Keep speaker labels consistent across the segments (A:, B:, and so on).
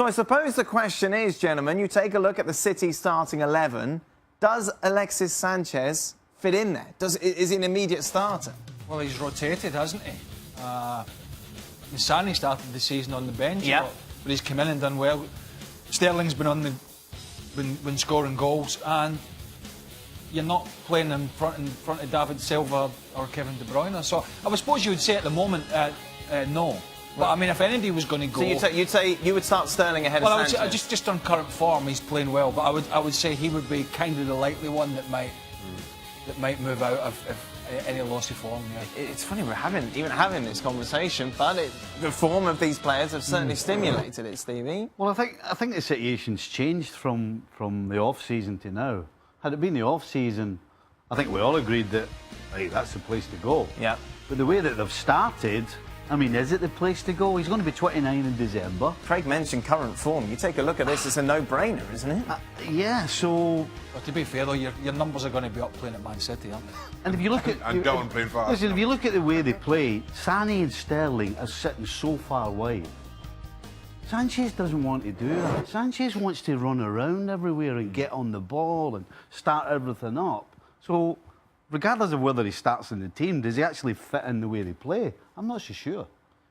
A: So I suppose the question is, gentlemen, you take a look at the City starting 11. Does Alexis Sanchez fit in there? Is he an immediate starter?
B: Well, he's rotated, hasn't he? Sane started the season on the bench, but he's come in and done well. Sterling's been scoring goals, and you're not playing in front of David Silva or Kevin De Bruyne. So I suppose you would say at the moment, no. But I mean, if anybody was going to go,
A: so you'd say you would start Sterling ahead of Sanchez.
B: Well, just on current form, he's playing well. But I would say he would be kind of the likely one that might move out of any loss of form. Yeah.
A: It's funny we're even having this conversation, but the form of these players have certainly stimulated it, Stevie.
C: Well, I think the situation's changed from the off season to now. Had it been the off season, I think we all agreed that that's the place to go.
A: Yeah.
C: But the way that they've started, I mean, is it the place to go? He's going to be 29 in December.
A: Craig mentioned current form. You take a look at this, it's a no-brainer, isn't it?
C: Yeah, so...
B: But to be fair, though, your numbers are going to be up playing at Man City, aren't they?
C: And if you look at...
D: and Don playing for Arsenal.
C: Listen, if you look at the way they play, Sane and Sterling are sitting so far wide. Sanchez doesn't want to do that. Sanchez wants to run around everywhere and get on the ball and start everything up. So, regardless of whether he starts in the team, does he actually fit in the way they play? I'm not so sure.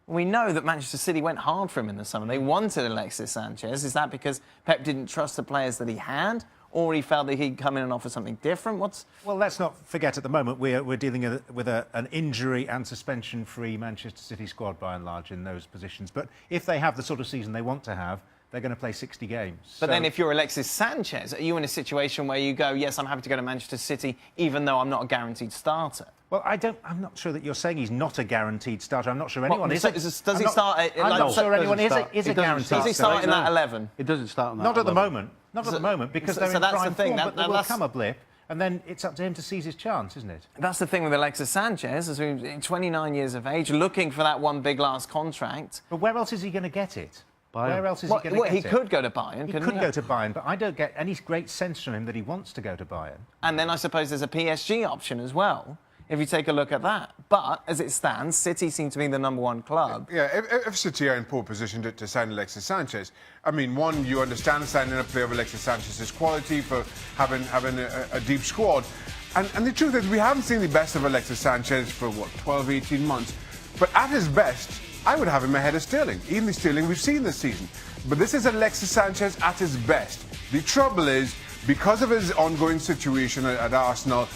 A: We know that Manchester City went hard for him in the summer. They wanted Alexis Sanchez. Is that because Pep didn't trust the players that he had, or he felt that he'd come in and offer something different?
E: Well, let's not forget at the moment we're dealing with an injury and suspension-free Manchester City squad by and large in those positions. But if they have the sort of season they want to have, they're going to play 60 games.
A: But then if you're Alexis Sanchez, are you in a situation where you go, yes, I'm happy to go to Manchester City, even though I'm not a guaranteed starter?
E: Well, I'm not sure that you're saying he's not a guaranteed starter. I'm not sure anyone is.
A: Does he start?
E: I'm not sure anyone is a guaranteed starter.
A: Does he start in that 11?
C: It doesn't start in that 11.
E: Not at the moment. Not at the moment, because they're in prime form, but there will come a blip, and then it's up to him to seize his chance, isn't it?
A: That's the thing with Alexis Sanchez, as 29 years of age, looking for that one big last contract.
E: But where else is he going to get it?
C: Bayern.
E: Where else is he going to get it?
A: He could go to Bayern,
E: He
A: couldn't
E: could go to Bayern, but I don't get any great sense from him that he wants to go to Bayern.
A: And then I suppose there's a PSG option as well, if you take a look at that. But as it stands, City seem to be the #1 club.
D: Yeah, if City are in poor position to sign Alexis Sanchez, I mean, one, you understand signing a player of Alexis Sanchez's quality for having a deep squad. And the truth is, we haven't seen the best of Alexis Sanchez for, 12, 18 months. But at his best, I would have him ahead of Sterling, even the Sterling we've seen this season. But this is Alexis Sanchez at his best. The trouble is, because of his ongoing situation at Arsenal,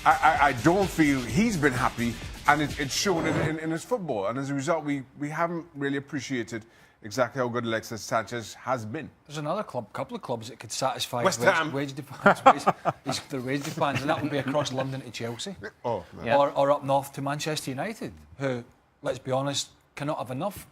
D: I don't feel he's been happy, and it's shown in his football. And as a result, we haven't really appreciated exactly how good Alexis Sanchez has been.
B: There's another couple of clubs that could satisfy
D: West Ham.
B: wage demands, their wage demands, and that would be across London to Chelsea,
D: Oh, no.
B: or up north to Manchester United, who, let's be honest, cannot have enough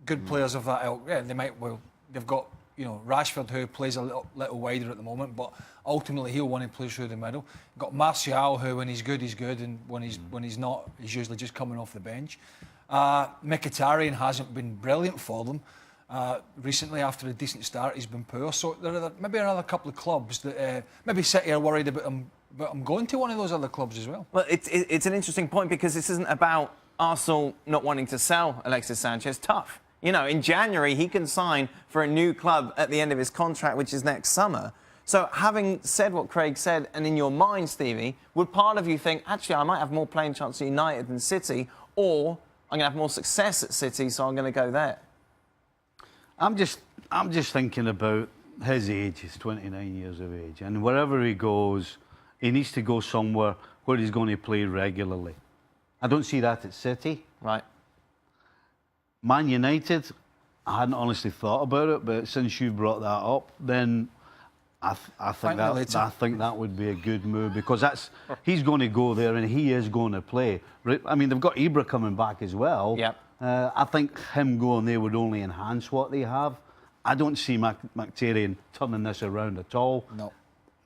B: good players of that ilk. Yeah, they've got Rashford, who plays a little wider at the moment, but ultimately he'll want to play through the middle. You've got Martial, who when he's good, and when he's not, he's usually just coming off the bench. Mkhitaryan hasn't been brilliant for them. Recently, after a decent start, he's been poor. So there are maybe another couple of clubs that maybe City are worried about him going to one of those other clubs as well.
A: Well, it's an interesting point, because this isn't about Arsenal not wanting to sell Alexis Sanchez. Tough. In January, he can sign for a new club at the end of his contract, which is next summer. So having said what Craig said, and in your mind, Stevie, would part of you think, actually, I might have more playing chance at United than City, or I'm going to have more success at City, so I'm going to go there?
C: I'm just thinking about his age. He's 29 years of age, and wherever he goes, he needs to go somewhere where he's going to play regularly. I don't see that at City.
A: Right.
C: Man United, I hadn't honestly thought about it, but since you brought that up, then I think that would be a good move, because he's going to go there and he is going to play. I mean, they've got Ibra coming back as well.
A: Yep.
C: I think him going there would only enhance what they have. I don't see Mkhitaryan turning this around at all.
B: No.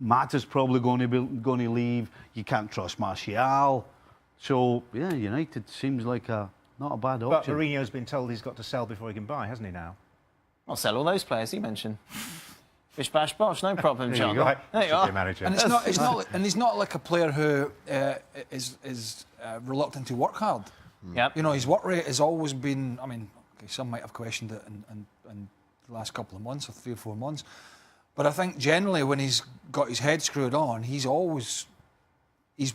C: Mata's probably going to leave. You can't trust Martial. So yeah, United seems like not a bad option.
E: But Mourinho's been told he's got to sell before he can buy, hasn't he now?
A: I'll sell all those players you mentioned. Bish bash bosh, no problem, John.
E: There
A: you are.
E: Manager.
B: And he's not like a player who is reluctant to work hard.
A: Yep.
B: His work rate has always been. I mean, some might have questioned it and the last couple of months, or 3 or 4 months. But I think generally when he's got his head screwed on, he's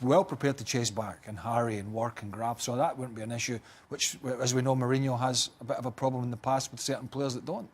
B: well prepared to chase back and harry and work and grab. So that wouldn't be an issue, which, as we know, Mourinho has a bit of a problem in the past with certain players that don't.